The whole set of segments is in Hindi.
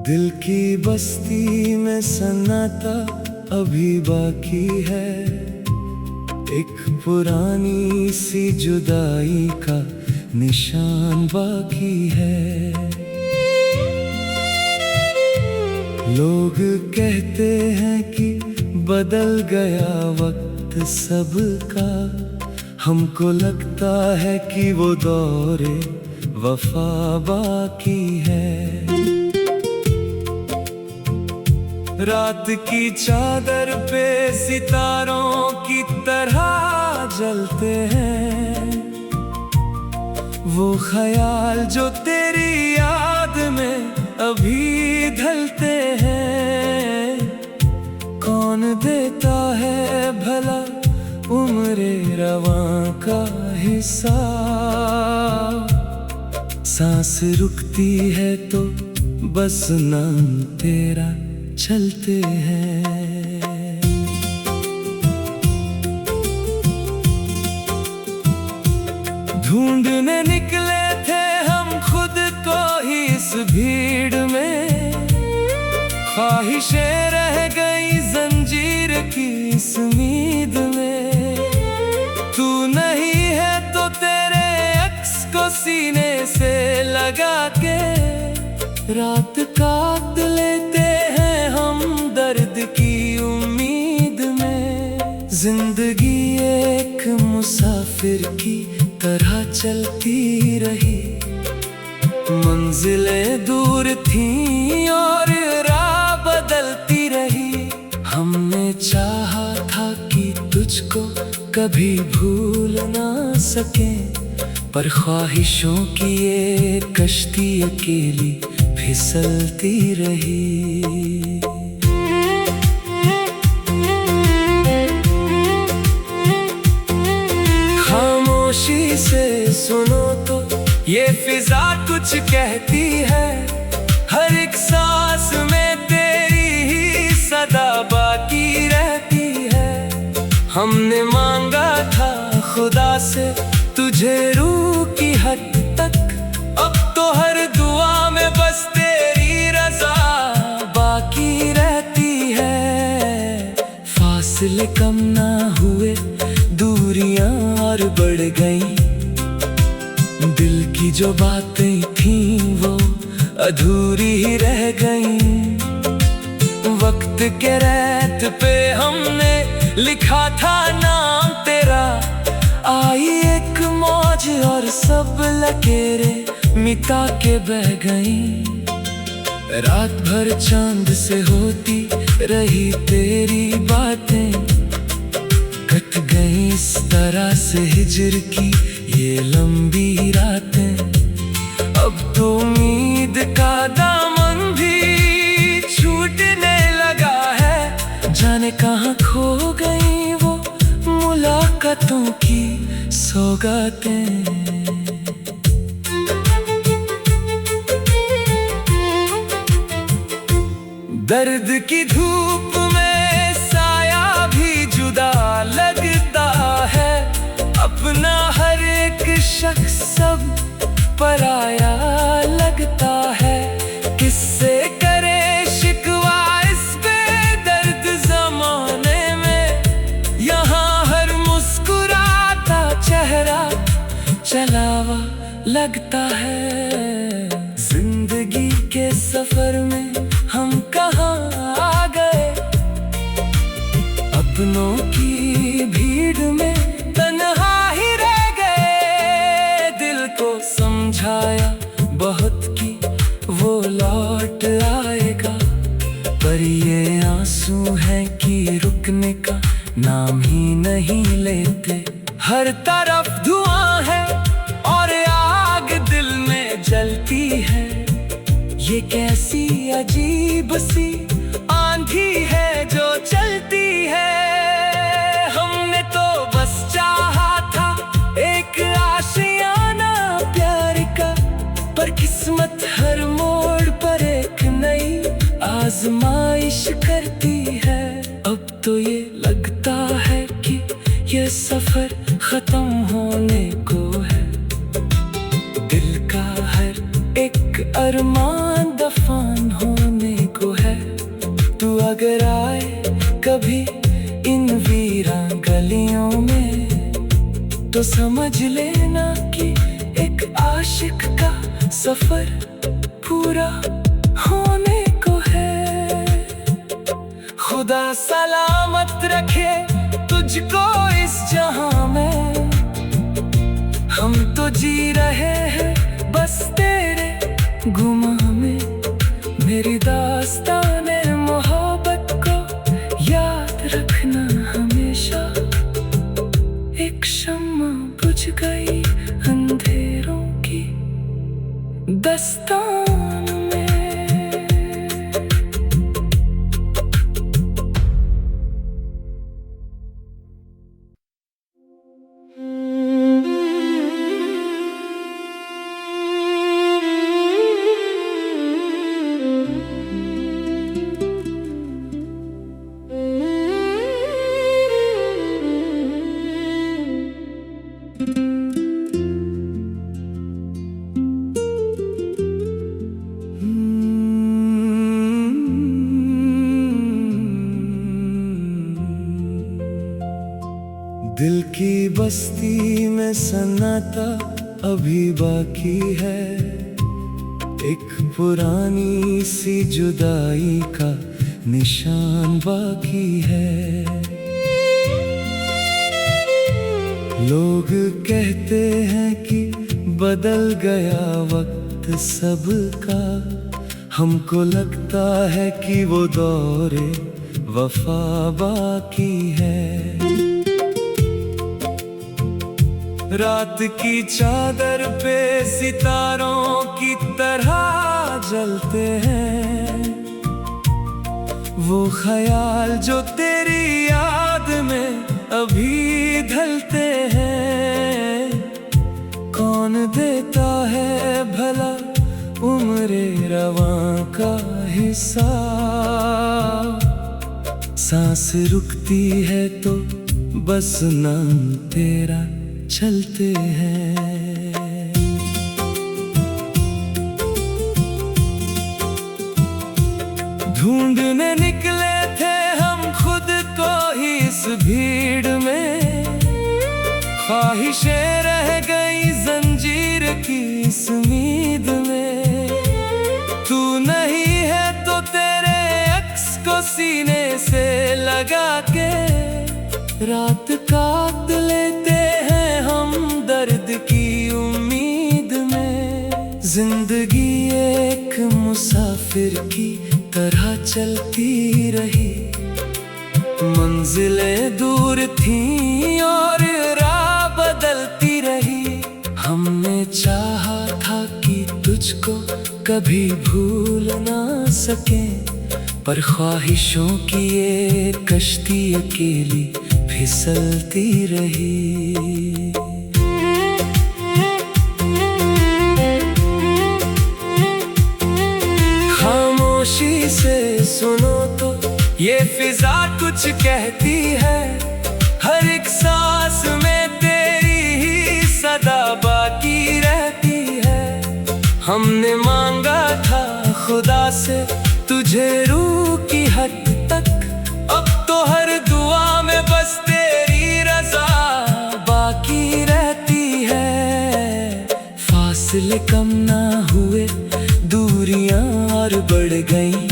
दिल की बस्ती में सन्नाटा अभी बाकी है। एक पुरानी सी जुदाई का निशान बाकी है। लोग कहते हैं कि बदल गया वक्त सबका, हमको लगता है कि वो दौरे वफा बाकी है। रात की चादर पे सितारों की तरह जलते हैं वो ख्याल जो तेरी याद में अभी ढलते हैं। कौन देता है भला उम्रे रवां का हिस्सा, सांस रुकती है तो बस नाम तेरा चलते हैं। ढूंढने निकले थे हम खुद को ही इस भीड़ में, ख्वाहिशें रह गई जंजीर की इस उम्मीद में। तू नहीं है तो तेरे अक्स को सीने से लगा के रात काट लेते हैं हम दर्द की उम्मीद में। जिंदगी एक मुसाफिर की तरह चलती रही, मंजिलें दूर थीं और राह बदलती रही। हमने चाहा था कि तुझको कभी भूल ना सके, पर ख्वाहिशों की ये कश्ती अकेली फिसलती रही। खामोशी से सुनो तो ये फिजा कुछ कहती है, हर एक सांस में तेरी ही सदा बाकी रहती है। हमने मांगा था खुदा से तुझे रूह की हद तक, अब तो हर दुआ में बस तेरी रज़ा बाकी रहती है। फासले कम ना हुए, दूरियां और बढ़ गईं, दिल की जो बातें थीं वो अधूरी ही रह गईं। वक्त के रेत पे हमने लिखा था नाम तेरा, आई एक मौज और सब लकीरें मिटा के बह गईं। रात भर चांद से होती रही तेरी बातें, कट गई इस तरह से हिजर की ये लंबी रातें। अब तो उम्मीद का दामन भी छूटने लगा है, जाने कहाँ खो गई वो मुलाकातों की सौगातें। दर्द की धूप में साया भी जुदा लगता है, अपना हर एक शख्स सब पराया लगता है। किससे करे शिकवा इस बेदर्द ज़माने में, यहाँ हर मुस्कुराता चेहरा चलावा लगता है। जिंदगी के सफर में हम कहाँ आ गए, अपनों की भीड़ में तन्हा ही रह गए। दिल को समझाया बहुत कि वो लौट आएगा, पर ये आंसू हैं कि रुकने का नाम ही नहीं लेते। हर तरफ धुआं है और आग दिल में जलती है, ये कैसी अजीब सी आंधी है जो चलती है। हमने तो बस चाहा था एक आशियाना प्यार का, पर किस्मत हर मोड़ पर एक नई आजमाइश करती है। अब तो ये लगता है कि ये सफर खत्म होने को है, दिल का हर एक अरमान दफन होने अगर आए कभी इन वीरान गलियों में, तो समझ लेना कि एक आशिक का सफर पूरा होने को है। खुदा सलामत रखे तुझको इस जहां में, हम तो जी रहे हैं बस तेरे गुमा में। मेरी दास्ताने मोहब्बत को याद रखना हमेशा, एक शम्मा बुझ गई अंधेरों की दास्तान में। दिल की बस्ती में सन्नाटा अभी बाकी है, एक पुरानी सी जुदाई का निशान बाकी है। लोग कहते हैं कि बदल गया वक्त सबका, हमको लगता है कि वो दौरे वफा बाकी है। रात की चादर पे सितारों की तरह जलते हैं वो ख्याल जो तेरी याद में अभी ढलते हैं। कौन देता है भला उम्रे रवां का हिस्सा, सांस रुकती है तो बस नाम तेरा चलते हैं। ढूंढने निकले थे हम खुद को ही इस भीड़ में, ख्वाहिशें रह गई जंजीर की इस उम्मीद में। तू नहीं है तो तेरे अक्स को सीने से लगा के रात काट लेते हैं हम दर्द की उम्मीद में। जिंदगी एक मुसाफिर की तरह चलती रही, मंजिलें दूर थीं और राह बदलती रही। हमने चाहा था कि तुझको कभी भूल ना सके, पर ख्वाहिशों की ये कश्ती अकेली फिसलती रही। खामोशी से सुनो तो ये फिजा कुछ कहती है, हर एक सांस में तेरी ही सदा बाकी रहती है। हमने मांगा था खुदा से तुझे रूह की हद तक, अब तो हर दुआ में बस तेरी रज़ा बाकी रहती है। फासले कम ना हुए, दूरियां और बढ़ गईं,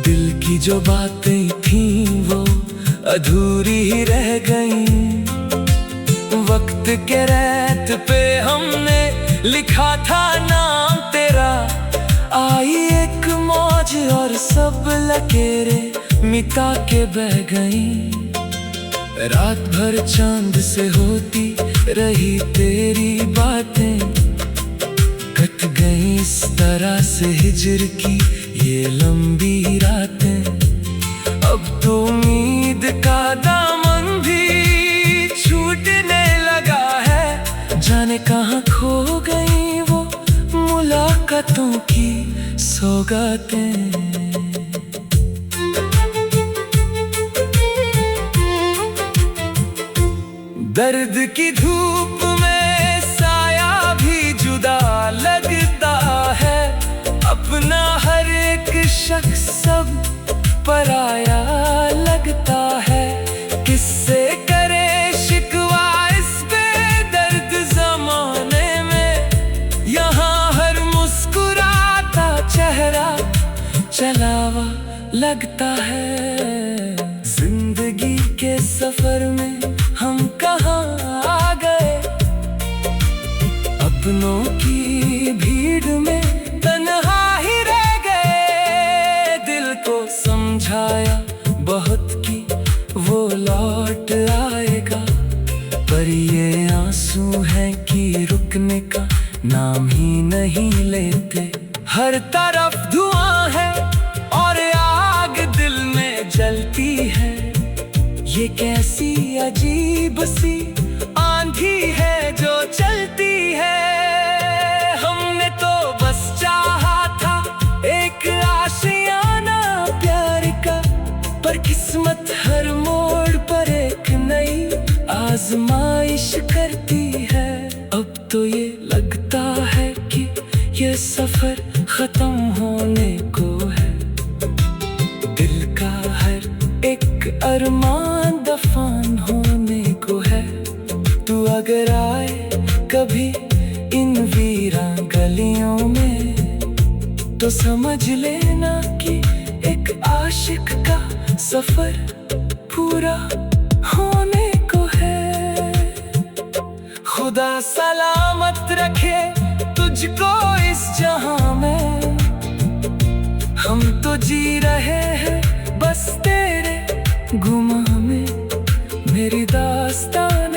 दिल की जो बातें थीं वो अधूरी ही रह गईं। वक्त के रेत पे हमने लिखा था नाम तेरा, आई एक मौज और सब लकीरें मिटा के बह गईं। रात भर चांद से होती रही तेरी बातें, कट गई इस तरह से हिजर की ये लंबी रातें। अब तो उम्मीद का दामन भी छूटने लगा है, जाने कहाँ खो गई वो मुलाकातों की सौगातें। दर्द की धूप में साया भी जुदा लगता है, अपना हर एक शख्स सब पराया लगता है। किससे करे शिकवा इस बेदर्द जमाने में, यहाँ हर मुस्कुराता चेहरा चलावा लगता है। जिंदगी के सफर में हम कहाँ आ गए, अपनों की भीड़ में तन्हा ही रह गए। दिल को समझाया बहुत कि वो लौट आएगा, पर ये आंसू हैं कि रुकने का नाम ही नहीं लेते। हर तरफ धुआं है और आग दिल में जलती है। ये कैसी अजीब सी आंधी है जो चलती है। हमने तो बस चाहा था एक आशियाना प्यार का, पर किस्मत हर मोड़ पर एक नई आजमाइश करती है। अब तो ये लगता है कि ये सफर खत्म होने को है। दिल का हर एक अरमान दफन होने को है। तू अगर आए कभी इन वीरान गलियों में, तो समझ लेना कि एक आशिक का सफर पूरा होने को है। खुदा सलामत रखे तुझको इस जहां में, हम तो जी रहे हैं बस तेरे गुमा में। मेरी दास्तान